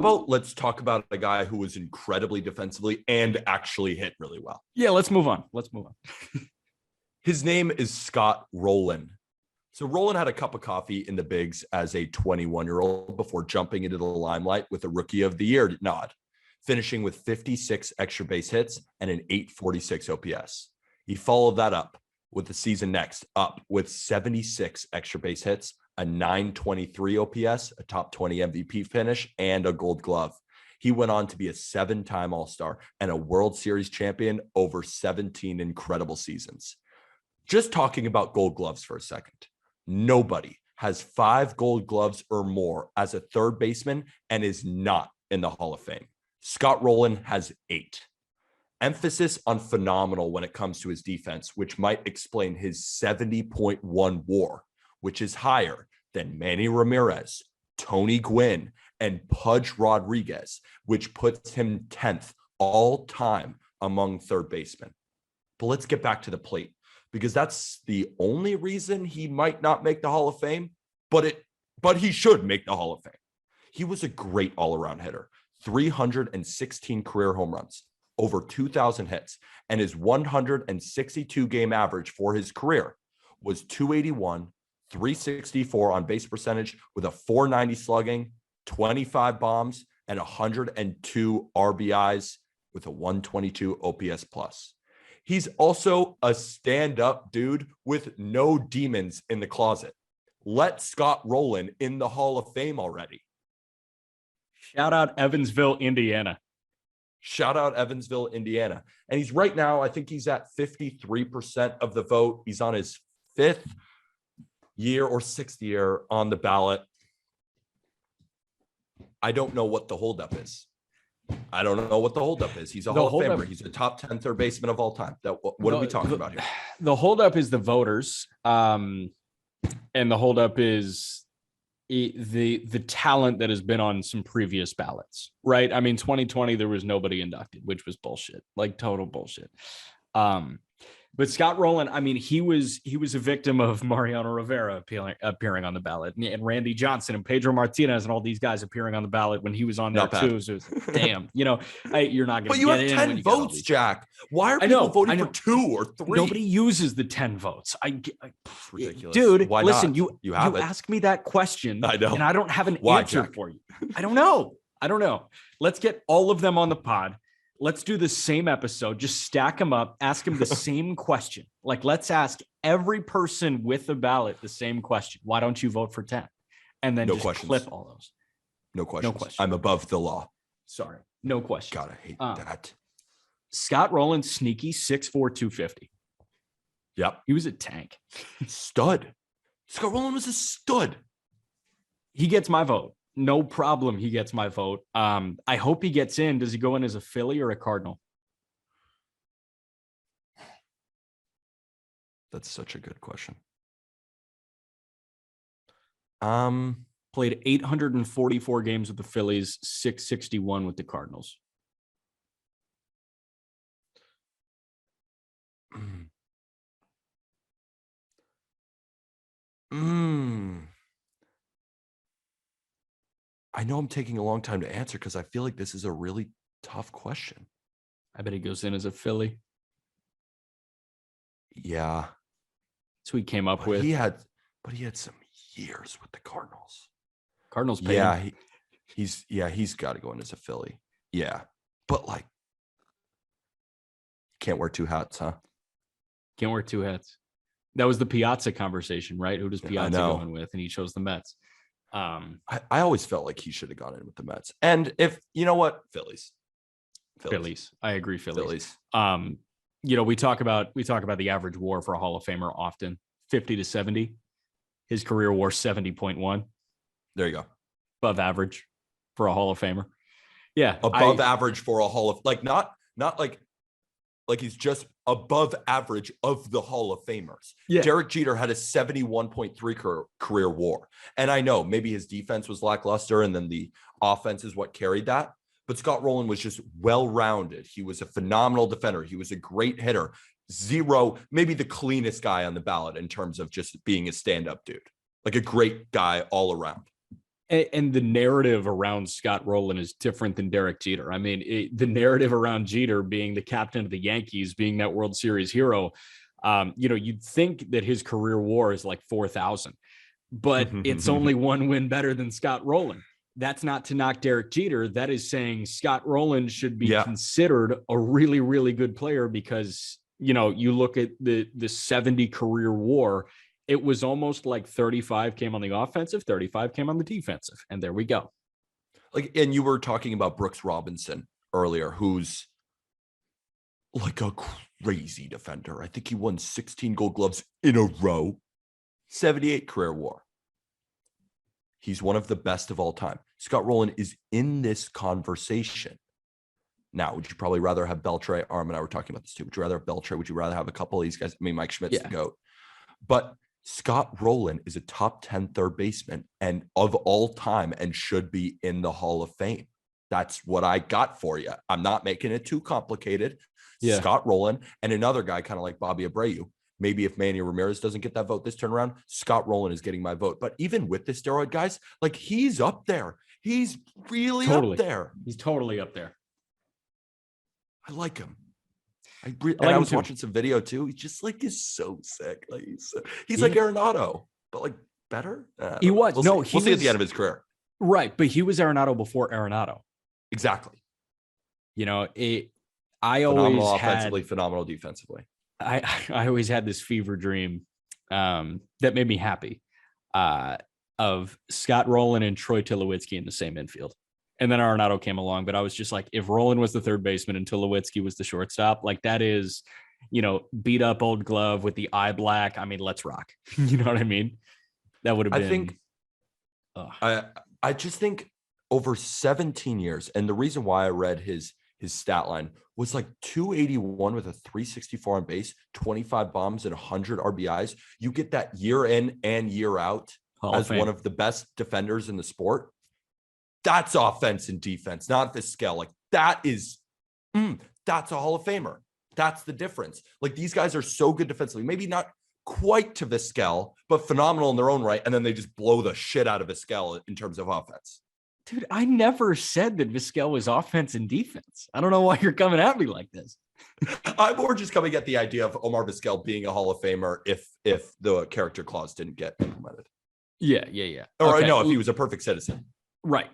about let's talk about a guy who was incredibly defensively and actually hit really well. Yeah, let's move on. His name is Scott Rolen. So Rolen had a cup of coffee in the bigs as a 21-year-old before jumping into the limelight with a Rookie of the Year nod, finishing with 56 extra base hits and an 846 OPS. He followed that up with the season next up with 76 extra base hits, a 923 OPS, a top 20 MVP finish, and a Gold Glove. He went on to be a 7-time All-Star and a World Series champion over 17 incredible seasons. Just talking about Gold Gloves for a second. Nobody has 5 Gold Gloves or more as a third baseman and is not in the Hall of Fame. Scott Rolen has 8. Emphasis on phenomenal when it comes to his defense, which might explain his 70.1 WAR, which is higher than Manny Ramirez, Tony Gwynn, and Pudge Rodriguez, which puts him 10th all time among third basemen. But let's get back to the plate, because that's the only reason he might not make the Hall of Fame, but he should make the Hall of Fame. He was a great all-around hitter, 316 career home runs, over 2,000 hits, and his 162-game average for his career was 281, 364 on base percentage with a 490 slugging, 25 bombs, and 102 RBIs with a 122 OPS plus. He's also a stand-up dude with no demons in the closet. Let Scott Rolen in the Hall of Fame already. Shout out Evansville, Indiana. Shout out Evansville, Indiana. And he's right now, I think he's at 53% of the vote. He's on his 5th year or 6th year on the ballot. I don't know what the holdup is. He's a Hall of Famer. He's a top 10 third baseman of all time. What are we talking about here? The holdup is the voters. And the holdup is the talent that has been on some previous ballots, right? I mean, 2020, there was nobody inducted, which was bullshit, like total bullshit. But Scott Rolen, I mean, he was a victim of Mariano Rivera appearing on the ballot, and Randy Johnson and Pedro Martinez and all these guys appearing on the ballot when he was on there too. So it was, damn, you're not going to get in. But you have 10 votes, Jack. Why are people voting for 2 or 3? Nobody uses the 10 votes. Ridiculous. Dude, why listen, not? you ask me that question, I know. and I don't have an answer Jack? for you. I don't know. Let's get all of them on the pod. Let's do the same episode. Just stack them up. Ask them the same question. Like, let's ask every person with a ballot the same question. Why don't you vote for 10? And then just clip all those. No questions. I'm above the law. Sorry. No question. God, I hate that. Scott Rolen, sneaky 6'4", 250. Yep. He was a tank. Stud. Scott Rolen was a stud. He gets my vote. No problem. He gets my vote. I hope he gets in. Does he go in as a Philly or a Cardinal? That's such a good question. Played 844 games with the Phillies, 661 with the Cardinals. I know I'm taking a long time to answer because I feel like this is a really tough question. I bet he goes in as a Philly. Yeah. That's who he came up with. He had some years with the Cardinals. Cardinals paid him. He's got to go in as a Philly. Yeah. But like, can't wear 2 hats, huh? Can't wear 2 hats. That was the Piazza conversation, right? Who does Piazza go in with? And he chose the Mets. I always felt like he should have gone in with the Mets. And if you know what, Phillies. I agree. Phillies. We talk about the average WAR for a Hall of Famer often, 50 to 70. His career WAR 70.1. There you go. Above average for a Hall of Famer. Yeah, above average for a Hall of not like he's just above average of the Hall of Famers. Yeah. Derek Jeter had a 71.3 career WAR. And I know maybe his defense was lackluster and then the offense is what carried that. But Scott Rolen was just well-rounded. He was a phenomenal defender. He was a great hitter. Maybe the cleanest guy on the ballot in terms of just being a stand-up dude. Like a great guy all around. And the narrative around Scott Rolen is different than Derek Jeter. I mean, the narrative around Jeter being the captain of the Yankees, being that World Series hero, you'd think that his career WAR is like 4,000, but it's only one win better than Scott Rolen. That's not to knock Derek Jeter. That is saying Scott Rolen should be considered a really, really good player because, you look at the 70 career WAR, it was almost like 35 came on the offensive, 35 came on the defensive. And there we go. And you were talking about Brooks Robinson earlier, who's like a crazy defender. I think he won 16 Gold Gloves in a row, 78 career WAR. He's one of the best of all time. Scott Rolen is in this conversation. Now, would you probably rather have Beltre? Arm and I were talking about this too. Would you rather have Beltre? Would you rather have a couple of these guys? I mean, Mike Schmidt's the GOAT. But Scott Rolen is a top 10 third baseman and of all time and should be in the Hall of Fame. That's what I got for you. I'm not making it too complicated. Yeah. Scott Rolen and another guy kind of like Bobby Abreu. Maybe if Manny Ramirez doesn't get that vote this turn around, Scott Rolen is getting my vote. But even with the steroid guys, like he's up there. He's really up there. He's totally up there. I like him. I was watching some video too. He just like is so sick. Like he's like Arenado, but like better. He was. We'll see at the end of his career. Right, but he was Arenado before Arenado. Exactly. I always offensively, phenomenal defensively. I always had this fever dream that made me happy of Scott Rolen and Troy Tulowitzki in the same infield. And then Arenado came along, but I was just like, if Rolen was the third baseman and Tulowitzki was the shortstop, like that is, beat up old glove with the eye black. I mean, let's rock. You know what I mean? That would have been. I just think over 17 years, and the reason why I read his stat line was like 281 with a 364 on base, 25 bombs and 100 RBIs. You get that year in and year out as one of the best defenders in the sport. That's offense and defense, not Vizquel. Like that is, that's a Hall of Famer. That's the difference. Like these guys are so good defensively, maybe not quite to Vizquel, but phenomenal in their own right. And then they just blow the shit out of Vizquel in terms of offense. Dude, I never said that Vizquel was offense and defense. I don't know why you're coming at me like this. I'm more just coming at the idea of Omar Vizquel being a Hall of Famer if the character clause didn't get implemented. Yeah. Or no, if he was a perfect citizen. Right.